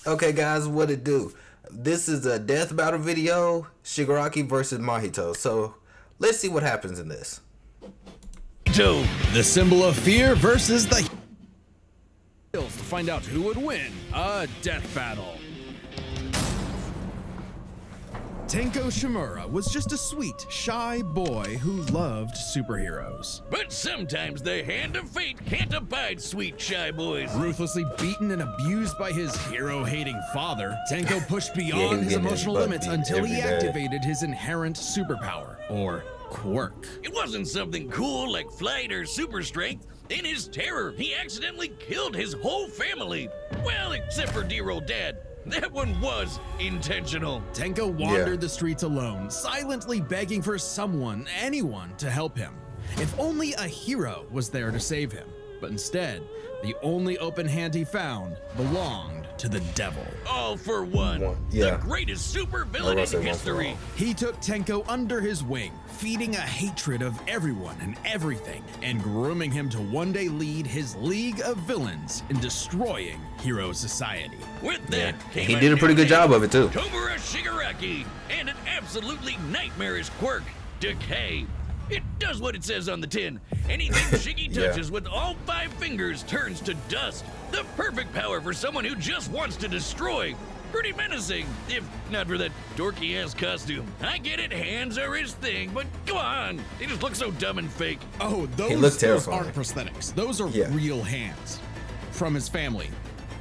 Okay, guys, what it do? This is a death battle video, Shigaraki versus Mahito. So let's see what happens in this. Mahito, the symbol of fear versus the to find out who would win a death battle. Tenko Shimura was just a sweet, shy boy who loved superheroes. But sometimes the hand of fate can't abide sweet, shy boys. Ruthlessly beaten and abused by his hero-hating father, Tenko pushed beyond his getting emotional his butt limits beat until he every day. activated his inherent superpower, or quirk. It wasn't something cool like flight or super strength. In his terror, he accidentally killed his whole family. Well, except for dear old dad. That one was intentional. Tenko wandered the streets alone, silently begging for someone, anyone, to help him. If only a hero was there to save him. But instead, the only open hand he found belonged to the devil. All for one. Yeah. The greatest super villain in history. He took Tenko under his wing, feeding a hatred of everyone and everything, and grooming him to one day lead his league of villains in destroying hero society. With that came He did a pretty good job of it too. Tomura Shigaraki and an absolutely nightmarish quirk, Decay. It does what it says on the tin. Anything Shiggy touches with all 5 fingers turns to dust. The perfect power for someone who just wants to destroy. Pretty menacing, if not for that dorky-ass costume. I get it, hands are his thing, but come on. They just look so dumb and fake. Oh, looks those terrifying. aren't prosthetics. Those are Yeah. real hands. From his family.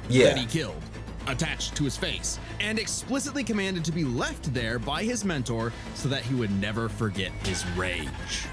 Yeah. That he killed. Attached to his face. And explicitly commanded to be left there by his mentor so that he would never forget his rage.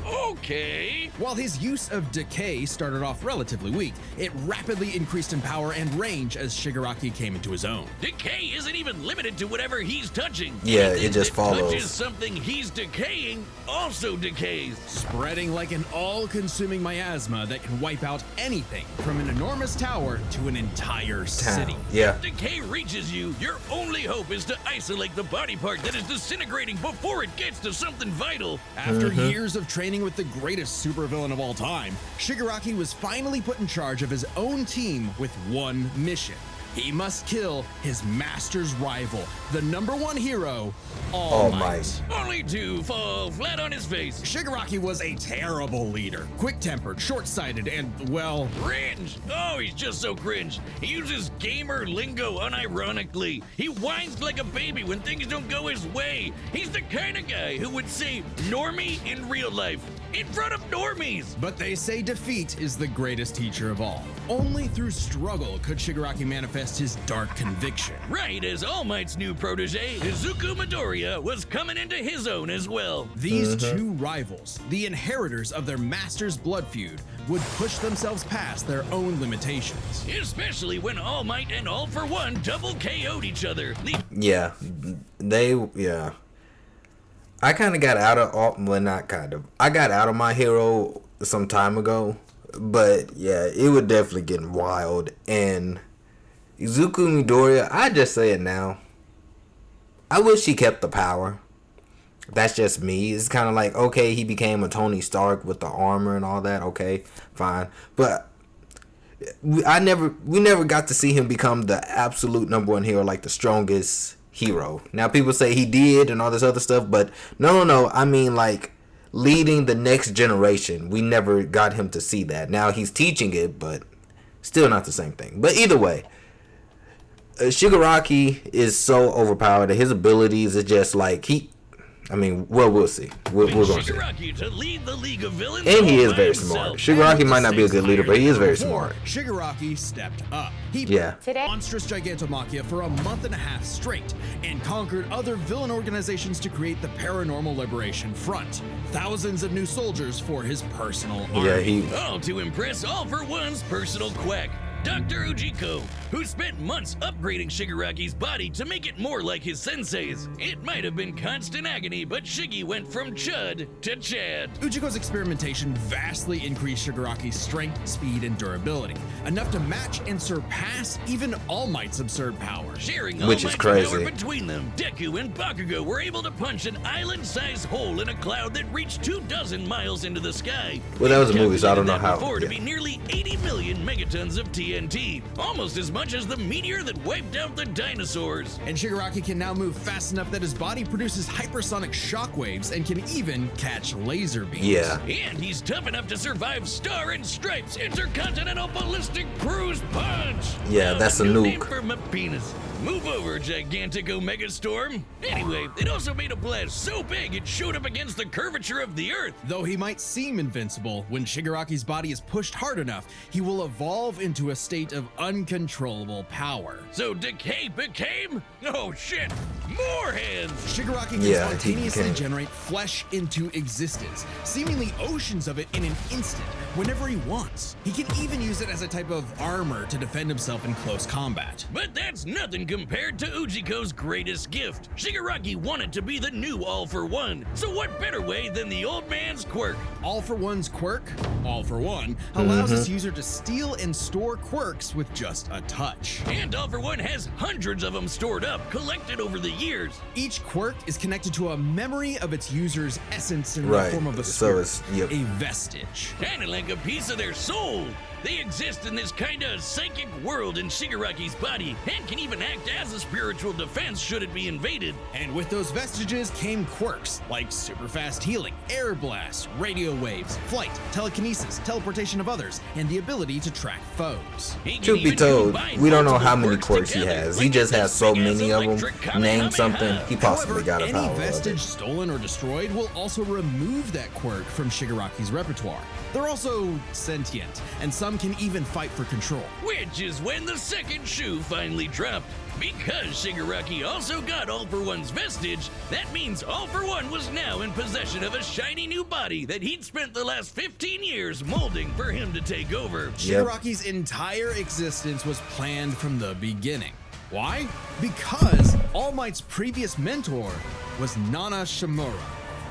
Okay. While his use of decay started off relatively weak, it rapidly increased in power and range as Shigaraki came into his own. Decay isn't even limited to whatever he's touching. Yeah, Anything it just that follows. touches something he's decaying also decays. Spreading like an all-consuming miasma that can wipe out anything from an enormous tower to an entire city. Yeah. Decay reaches you, your only hope is to isolate the body part that is disintegrating before it gets to something vital. After years of training with the greatest supervillain of all time, Shigaraki was finally put in charge of his own team with one mission. He must kill his master's rival, the #1 hero, All Might. Only to fall flat on his face. Shigaraki was a terrible leader, quick-tempered, short-sighted, and, well... Cringe! Oh, he's just so cringe. He uses gamer lingo unironically. He whines like a baby when things don't go his way. He's the kind of guy who would say normie in real life, in front of normies. But they say defeat is the greatest teacher of all. Only through struggle could Shigaraki manifest his dark conviction. Right as All Might's new protege, Izuku Midoriya, was coming into his own as well. These two rivals, the inheritors of their master's blood feud, would push themselves past their own limitations. Especially when All Might and All for One double KO'd each other. Yeah. I kind of got out of I got out of My Hero some time ago, but yeah, it was definitely getting wild. And Izuku Midoriya, I just say it now, I wish he kept the power. That's just me. It's kind of like, okay, he became a Tony Stark with the armor and all that. Okay, fine. But we never got to see him become the absolute #1 hero, like the strongest hero. Now people say he did and all this other stuff, but no. I mean, like, leading the next generation. We never got him to see that. Now he's teaching it, but still not the same thing. But either way, Shigaraki is so overpowered that his abilities is just like we'll see. We're going to see. Shigaraki to lead the League of Villains, And he all is by very himself. smart. Shigaraki might not be a good leader, but he is very smart. Shigaraki stepped up. He Yeah. monstrous Gigantomachia for a month and a half straight and conquered other villain organizations to create the Paranormal Liberation Front. Thousands of new soldiers for his personal army. Yeah, All to impress All for One's personal quack, Dr. Ujiko, who spent months upgrading Shigaraki's body to make it more like his sensei's. It might have been constant agony, but Shiggy went from Chud to Chad. Ujiko's experimentation vastly increased Shigaraki's strength, speed, and durability, enough to match and surpass even All Might's absurd power. Sharing All Which is Might's crazy. power between them, Deku and Bakugo were able to punch an island-sized hole in a cloud that reached 24 miles into the sky. Well, that was a movie, so I don't know Calculated that how. before to Yeah. be nearly 80 million megatons of TNT. TNT, almost as much as the meteor that wiped out the dinosaurs. And Shigaraki can now move fast enough that his body produces hypersonic shockwaves and can even catch laser beams. Yeah. And he's tough enough to survive Star and Stripes Intercontinental Ballistic Cruise Punch. Yeah, Now, that's a new name nuke. for my penis. Move over, gigantic Omega Storm. Anyway, it also made a blast so big it showed up against the curvature of the Earth. Though he might seem invincible, when Shigaraki's body is pushed hard enough, he will evolve into a state of uncontrollable power. So Decay became, oh shit, more hands. Shigaraki can Yeah, he spontaneously can. generate flesh into existence, seemingly oceans of it in an instant, whenever he wants. He can even use it as a type of armor to defend himself in close combat. But that's nothing compared to Ujiko's greatest gift. Shigaraki wanted to be the new All for One, so what better way than the old man's quirk? All for One's quirk, All for One, allows its user to steal and store quirks with just a touch. And All for One has hundreds of them stored up, collected over the years. Each quirk is connected to a memory of its user's essence in the Right, form of a so spirit, it's- yep. a vestige. Kinda like a piece of their soul. They exist in this kinda psychic world in Shigaraki's body, and can even act as a spiritual defense should it be invaded. And with those vestiges came quirks like super fast healing, air blasts, radio waves, flight, telekinesis, teleportation of others, and the ability to track foes. He can Truth be even told, combine we don't know multiple how many quirks he together, has. like He just this has so big-ass many of electric them. Name something, Kamehameha. he possibly got a However, power any of vestige it. stolen or destroyed will also remove that quirk from Shigaraki's repertoire. They're also sentient, and some can even fight for control. Which is when the second shoe finally dropped. Because Shigaraki also got All for One's vestige, that means All for One was now in possession of a shiny new body that he'd spent the last 15 years molding for him to take over. Yep. Shigaraki's entire existence was planned from the beginning. Why? Because All Might's previous mentor was Nana Shimura,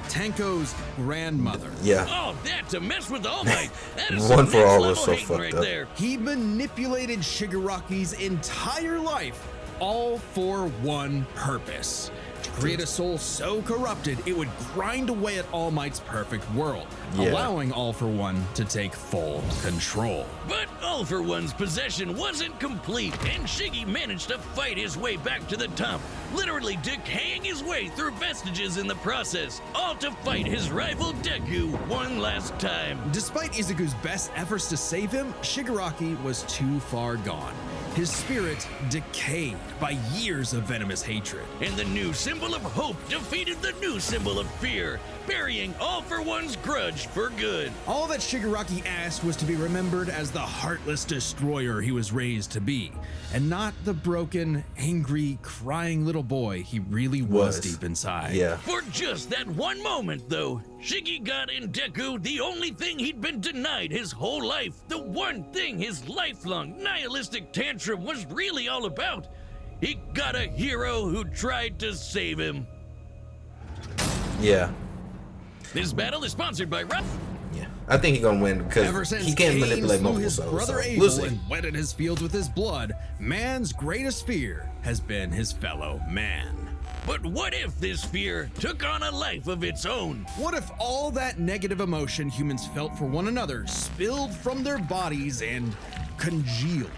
Tenko's grandmother. Yeah. Oh, that to mess with All Might. That is One some for All next was level so hating fucked right up. there. He manipulated Shigaraki's entire life, all for one purpose. To create a soul so corrupted it would grind away at All Might's perfect world, Yeah. allowing All for One to take full control. But All for One's possession wasn't complete, and Shiggy managed to fight his way back to the top, literally decaying his way through vestiges in the process, all to fight his rival Deku one last time. Despite Izuku's best efforts to save him, Shigaraki was too far gone. His spirit decayed by years of venomous hatred. And the new symbol of hope defeated the new symbol of fear, burying All for One's grudge for good. All that Shigaraki asked was to be remembered as the heartless destroyer he was raised to be, and not the broken, angry, crying little boy he really was deep inside. Yeah. For just that one moment, though, Shiggy got in Deku the only thing he'd been denied his whole life, the one thing his lifelong nihilistic tantrum was really all about. He got a hero who tried to save him. Yeah. This battle is sponsored by Ruff. Yeah. I think he's gonna win Ever because since he can't Cain manipulate slew multiple his souls. brother So Abel we'll see. and wetted his fields with his blood, man's greatest fear has been his fellow man. But what if this fear took on a life of its own? What if all that negative emotion humans felt for one another spilled from their bodies and congealed,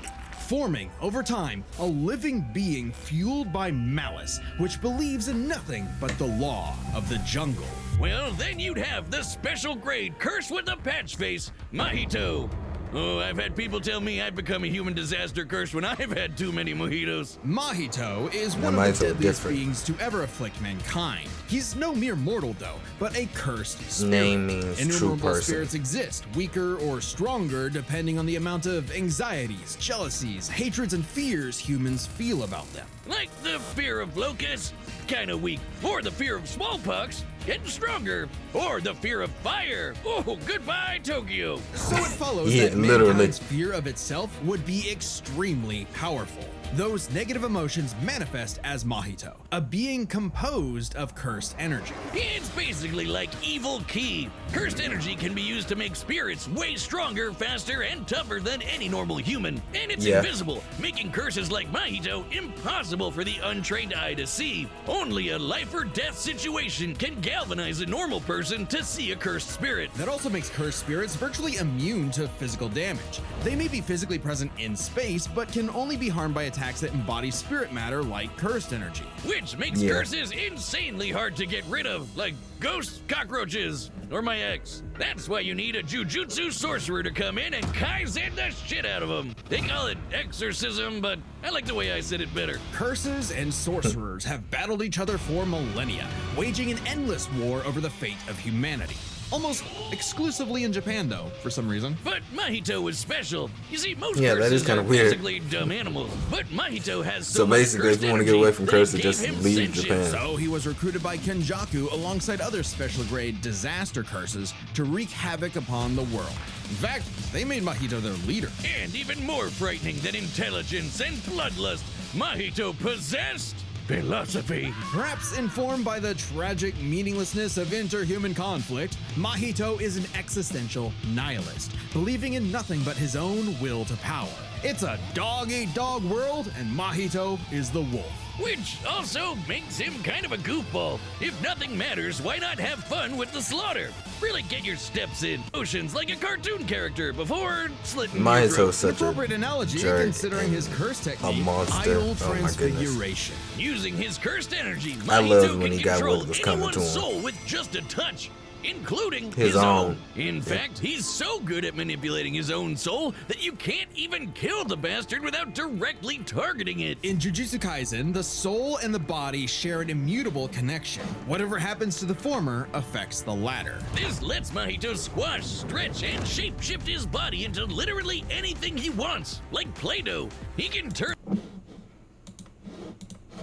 forming, over time, a living being fueled by malice, which believes in nothing but the law of the jungle? Well, then you'd have the special grade curse with a patch face, Mahito. Oh, I've had people tell me I've become a human disaster curse when I've had too many mojitos. Mahito is Now, one of Mahito's the deadliest different. beings to ever afflict mankind. He's no mere mortal, though, but a cursed spirit. Name means true Innumerable person. spirits exist, weaker or stronger, depending on the amount of anxieties, jealousies, hatreds, and fears humans feel about them. Like the fear of locusts, kinda weak. Or the fear of smallpox, getting stronger. Or the fear of fire. Oh, goodbye, Tokyo. So it follows Yeah, that literally. mankind's fear of itself would be extremely powerful. Those negative emotions manifest as Mahito, a being composed of cursed energy. It's basically like evil ki. Cursed energy can be used to make spirits way stronger, faster, and tougher than any normal human. And it's invisible, making curses like Mahito impossible for the untrained eye to see. Only a life or death situation can galvanize a normal person to see a cursed spirit. That also makes cursed spirits virtually immune to physical damage. They may be physically present in space, but can only be harmed by attacks that embody spirit matter like cursed energy. Which makes curses insanely hard to get rid of, like ghosts, cockroaches, or my ex. That's why you need a Jujutsu sorcerer to come in and Kaizen the shit out of them. They call it exorcism, but I like the way I said it better. Curses and sorcerers have battled each other for millennia, waging an endless war over the fate of humanity. Almost exclusively in Japan, though, for some reason. But Mahito was special. You see, most that is curses kind are of weird. basically dumb animals, but Mahito has So much basically, if cursed you want to get away from energy, curses, they just gave him leave sentience. Japan. So he was recruited by Kenjaku alongside other special grade disaster curses to wreak havoc upon the world. In fact, they made Mahito their leader. And even more frightening than intelligence and bloodlust, Mahito possessed philosophy. Perhaps informed by the tragic meaninglessness of interhuman conflict, Mahito is an existential nihilist, believing in nothing but his own will to power. It's a dog-eat-dog world, and Mahito is the wolf. Which also makes him kind of a goofball. If nothing matters, why not have fun with the slaughter? Really get your steps in, motions like a cartoon character before slitting your Mahito's throat. An such appropriate a analogy jerk considering his curse technique, monster. idol Oh my goodness. transfiguration. Using his cursed energy, I Mahito loved when can he got control what was coming anyone's to him. soul with just a touch, including His his own. own. In fact, he's so good at manipulating his own soul that you can't even kill the bastard without directly targeting it. In Jujutsu Kaisen, the soul and the body share an immutable connection. Whatever happens to the former affects the latter. This lets Mahito squash, stretch, and shapeshift his body into literally anything he wants. Like Play-Doh, he can turn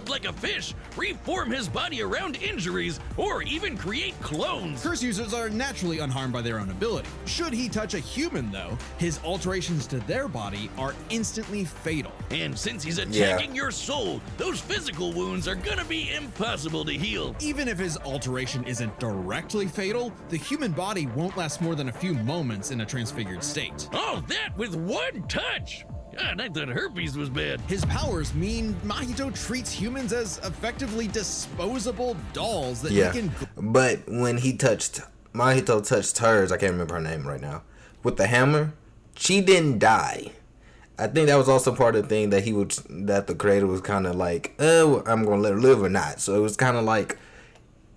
like a fish, reform his body around injuries, or even create clones. Curse users are naturally unharmed by their own ability. Should he touch a human, though, his alterations to their body are instantly fatal. And since he's attacking your soul, those physical wounds are gonna be impossible to heal. Even if his alteration isn't directly fatal, the human body won't last more than a few moments in a transfigured state. All that with one touch! God, I thought herpes was bad. His powers mean Mahito treats humans as effectively disposable dolls that he can... But when Mahito touched hers, I can't remember her name right now, with the hammer, she didn't die. I think that was also part of the thing that the creator was kind of like, oh, I'm gonna let her live or not. So it was kind of like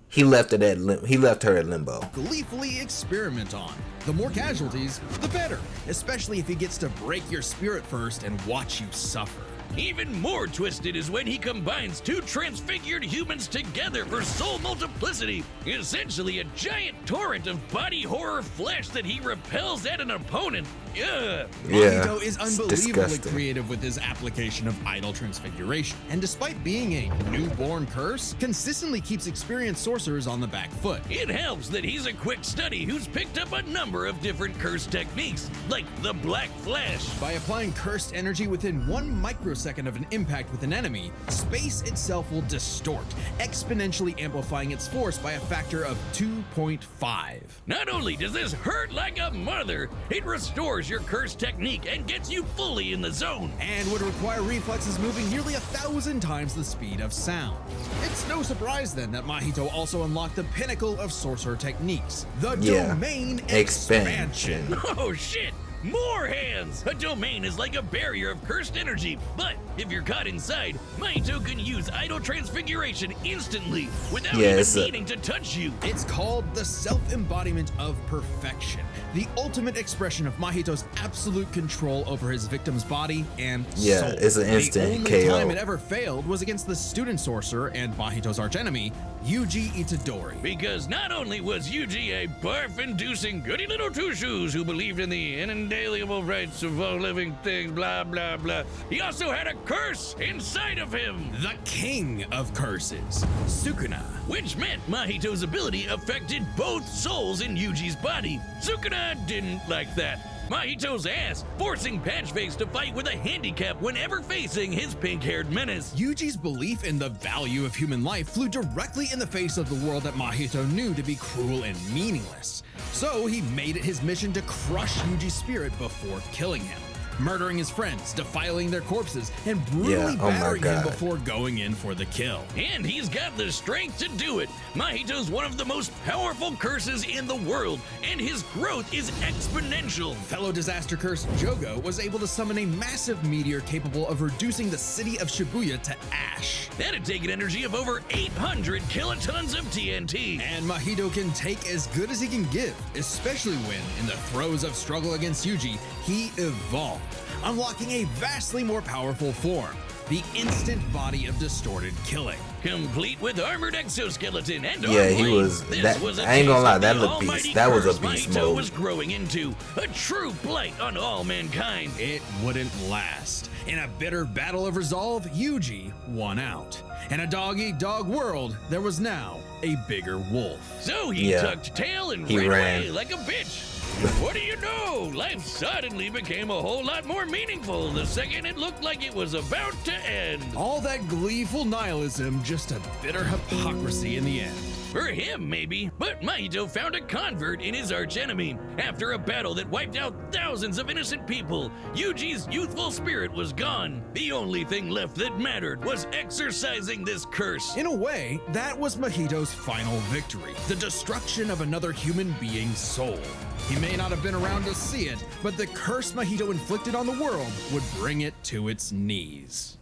he left her at limbo. Gleefully experiment on. The more casualties, the better, especially if he gets to break your spirit first and watch you suffer. Even more twisted is when he combines two transfigured humans together for soul multiplicity, essentially a giant torrent of body horror flesh that he repels at an opponent. Ugh. Mahito is unbelievably disgusting. creative with his application of idol transfiguration, and despite being a newborn curse, consistently keeps experienced sorcerers on the back foot. It helps that he's a quick study who's picked up a number of different curse techniques, like the Black Flash. By applying cursed energy within 1 microsecond of an impact with an enemy, space itself will distort, exponentially amplifying its force by a factor of 2.5. Not only does this hurt like a mother, it restores your curse technique and gets you fully in the zone. And would require reflexes moving nearly 1,000 times the speed of sound. It's no surprise then that Mahito also unlocked the pinnacle of sorcerer techniques, the domain expansion. Oh shit! More hands! A domain is like a barrier of cursed energy, but if you're caught inside, Mahito can use idol transfiguration instantly without even needing to touch you. It's called the self-embodiment of perfection, the ultimate expression of Mahito's absolute control over his victim's body and soul. It's an instant The KO. only time it ever failed was against the student sorcerer and Mahito's archenemy, Yuji Itadori. Because not only was Yuji a barf-inducing goody little two-shoes who believed in the inalienable rights of all living things, blah, blah, blah, he also had a curse inside of him. The king of curses, Sukuna. Which meant Mahito's ability affected both souls in Yuji's body. Sukuna didn't like that. Mahito's ass, forcing Patchface to fight with a handicap whenever facing his pink-haired menace. Yuji's belief in the value of human life flew directly in the face of the world that Mahito knew to be cruel and meaningless. So he made it his mission to crush Yuji's spirit before killing him, murdering his friends, defiling their corpses, and brutally battering him before going in for the kill. And he's got the strength to do it. Mahito's one of the most powerful curses in the world, and his growth is exponential. Fellow disaster curse Jogo was able to summon a massive meteor capable of reducing the city of Shibuya to ash. That'd take an energy of over 800 kilotons of TNT. And Mahito can take as good as he can give, especially when, in the throes of struggle against Yuji, he evolved, unlocking a vastly more powerful form, the instant body of distorted killing. Complete with armored exoskeleton and yeah, he was. That, I ain't gonna lie, that looked beast. That was a beast mode. Was growing into a true blight on all mankind. It wouldn't last. In a bitter battle of resolve, Yuji won out. In a dog-eat-dog world, there was now a bigger wolf. So he tucked tail and ran away like a bitch. What do you know? Life suddenly became a whole lot more meaningful the second it looked like it was about to end. All that gleeful nihilism, just a bitter hypocrisy in the end. For him, maybe, but Mahito found a convert in his archenemy. After a battle that wiped out thousands of innocent people, Yuji's youthful spirit was gone. The only thing left that mattered was exorcising this curse. In a way, that was Mahito's final victory, the destruction of another human being's soul. He may not have been around to see it, but the curse Mahito inflicted on the world would bring it to its knees.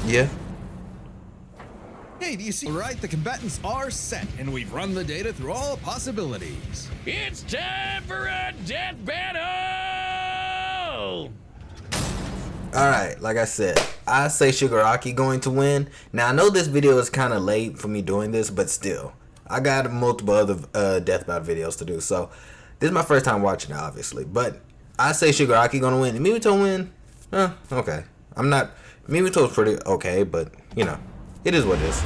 Yeah. Hey, do you see? Right, the combatants are set, and we've run the data through all possibilities. It's time for a death battle! Alright, like I said, I say Shigaraki going to win. Now, I know this video is kind of late for me doing this, but still. I got multiple other death battle videos to do, so this is my first time watching it, obviously. But I say Shigaraki gonna win. And Mahito win? Okay. I'm not... Mahito's pretty okay, but, you know. It is what it is.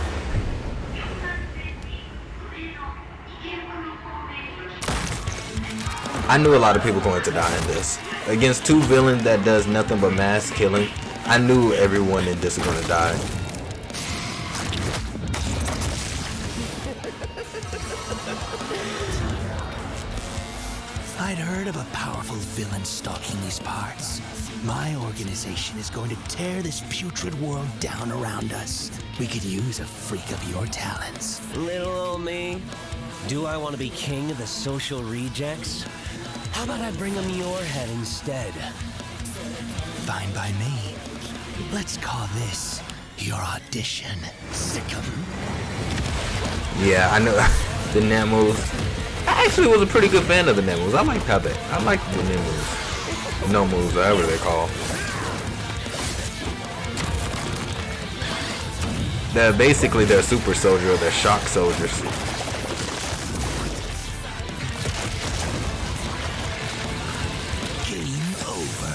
I knew a lot of people going to die in this. Against two villains that does nothing but mass killing, I knew everyone in this was going to die. I'd heard of a powerful villain stalking these parts. My organization is going to tear this putrid world down around us. We could use a freak of your talents. Little old me. Do I want to be king of the social rejects? How about I bring them your head instead? Fine by me. Let's call this your audition. Sickum. Yeah, I know the net moves. I actually was a pretty good fan of the net moves. I liked how they. I liked the net moves. No moves, whatever they call. They're basically their super soldier or their shock soldiers. Game over.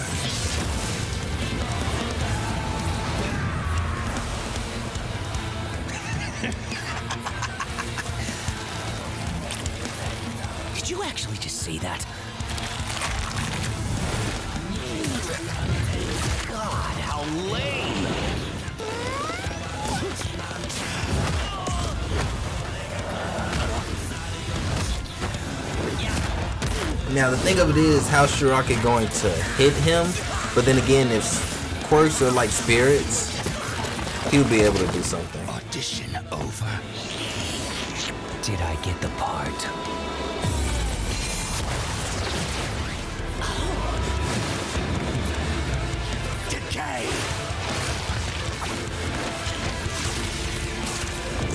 Did you actually just say that? God, how lame! Now the thing of it is, how Shigaraki going to hit him? But then again, if quirks are like spirits, he'll be able to do something. Audition over. Did I get the part? Decay!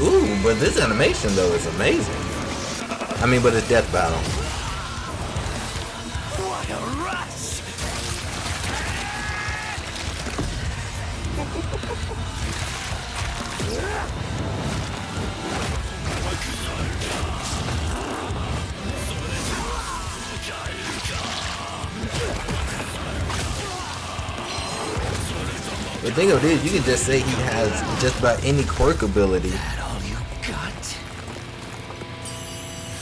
Ooh, but this animation though is amazing. I mean, but it's death battle. What a rush! The thing of it is, you can just say he has just about any quirk ability. That all you got?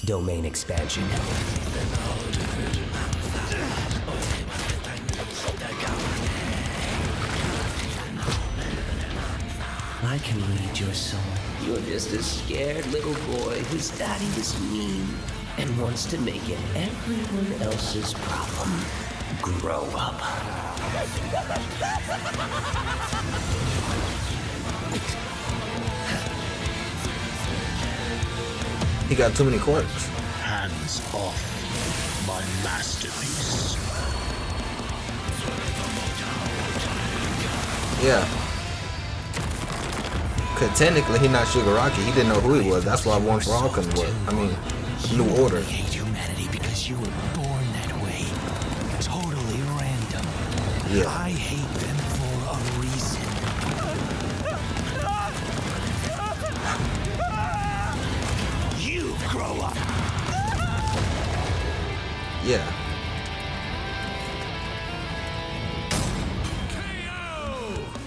Domain expansion. I can read your soul. You're just a scared little boy whose daddy was mean and wants to make it everyone else's problem. Grow up. He got too many quirks. Hands off my masterpiece. Yeah. Cause technically he not Shigaraki. He didn't know who he was. That's why One for All couldn't work. I mean, New Order. You hate humanity because you were born that way. Totally random. Yeah. I hate them for a reason. You grow up. Yeah.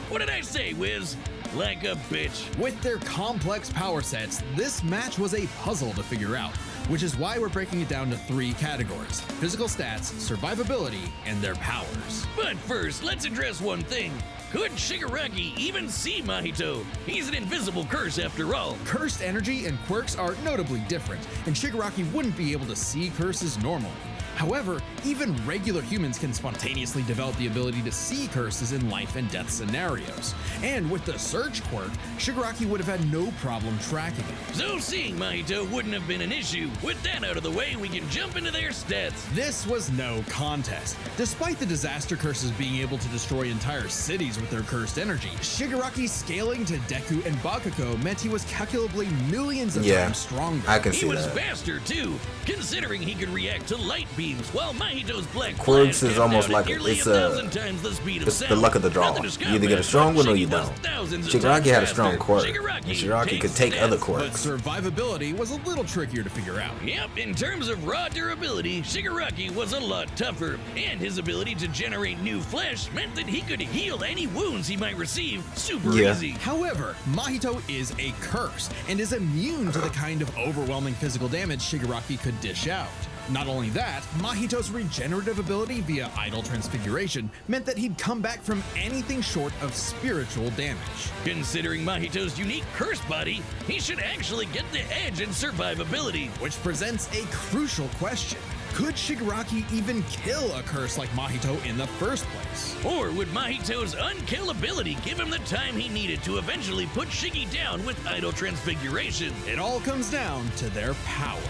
What did I say, Wiz? Like a bitch. With their complex power sets, this match was a puzzle to figure out, which is why we're breaking it down to 3 categories: physical stats, survivability, and their powers. But first, let's address one thing. Could Shigaraki even see Mahito? He's an invisible curse after all. Cursed energy and quirks are notably different, and Shigaraki wouldn't be able to see curses normally. However, even regular humans can spontaneously develop the ability to see curses in life and death scenarios. And with the Search quirk, Shigaraki would have had no problem tracking it. So seeing Mahito wouldn't have been an issue. With that out of the way, we can jump into their stats. This was no contest. Despite the disaster curses being able to destroy entire cities with their cursed energy, Shigaraki's scaling to Deku and Bakugo meant he was calculably millions of times stronger. I can He see was that. faster too, considering he could react to light beams, while Mahito's black Quirks flash is kept almost out at like nearly it's 1,000 times the speed of it's the sound. luck of the draw. Nothing to scoff You either get a at, strong but one or you Shiggy was don't. thousands of Shigaraki times had a strong faster. quirk, and Shigaraki takes could take other stats. But quirks. survivability was a little trickier to figure out. Yep, in terms of raw durability, Shigaraki was a lot tougher, and his ability to generate new flesh meant that he could heal any wounds he might receive super Yeah. easy. However, Mahito is a curse and is immune to the kind of overwhelming physical damage Shigaraki could dish out. Not only that, Mahito's regenerative ability via idle transfiguration meant that he'd come back from anything short of spiritual damage. Considering Mahito's unique curse body, he should actually get the edge in survivability. Which presents a crucial question. Could Shigaraki even kill a curse like Mahito in the first place? Or would Mahito's unkillability give him the time he needed to eventually put Shiggy down with idle transfiguration? It all comes down to their powers.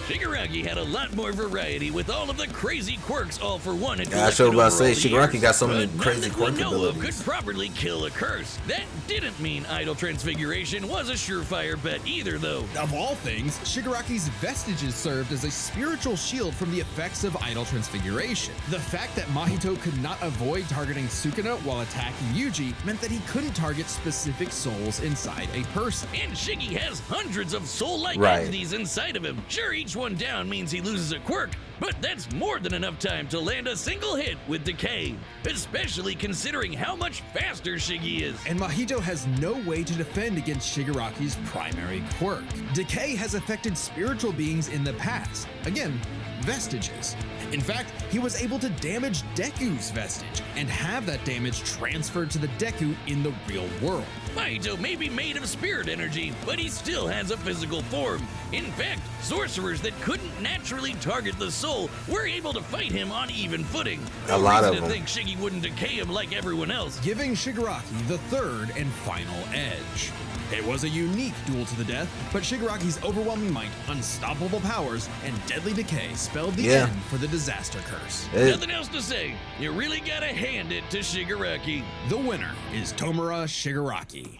Shigaraki had a lot more variety with all of the crazy quirks all for one. Yeah, I sure about to say, Shigaraki got so many crazy quirk Could abilities. properly kill a curse. That didn't mean idle transfiguration was a surefire bet either, though. Of all things, Shigaraki's vestiges served as a spiritual shield from the effects of idle transfiguration. The fact that Mahito could not avoid targeting Sukuna while attacking Yuji meant that he couldn't target specific souls inside a person. And Shiggy has hundreds of soul-like Right. entities inside of him. Sure, each one down means he loses a quirk, but that's more than enough time to land a single hit with Decay, especially considering how much faster Shiggy is. And Mahito has no way to defend against Shigaraki's primary quirk. Decay has affected spiritual beings in the past. Again, vestiges. In fact, he was able to damage Deku's vestige and have that damage transferred to the Deku in the real world. Mahito may be made of spirit energy, but he still has a physical form. In fact, sorcerers that couldn't naturally target the soul were able to fight him on even footing. A lot reason of to them. think Shiggy wouldn't decay him like everyone else. Giving Shigaraki the third and final edge. It was a unique duel to the death, but Shigaraki's overwhelming might, unstoppable powers, and deadly decay spelled the Yeah. end for the disaster curse. Nothing else to say. You really gotta hand it to Shigaraki. The winner is Tomura Shigaraki.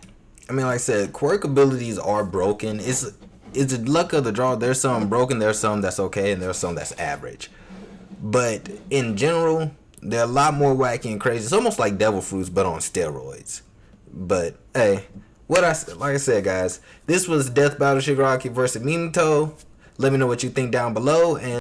I mean, like I said, quirk abilities are broken. It's the luck of the draw. There's some broken, there's some that's okay, and there's some that's average. But in general, they're a lot more wacky and crazy. It's almost like devil fruits, but on steroids. But hey, like I said, guys, this was Death Battle Shigaraki versus Mahito. Let me know what you think down below, and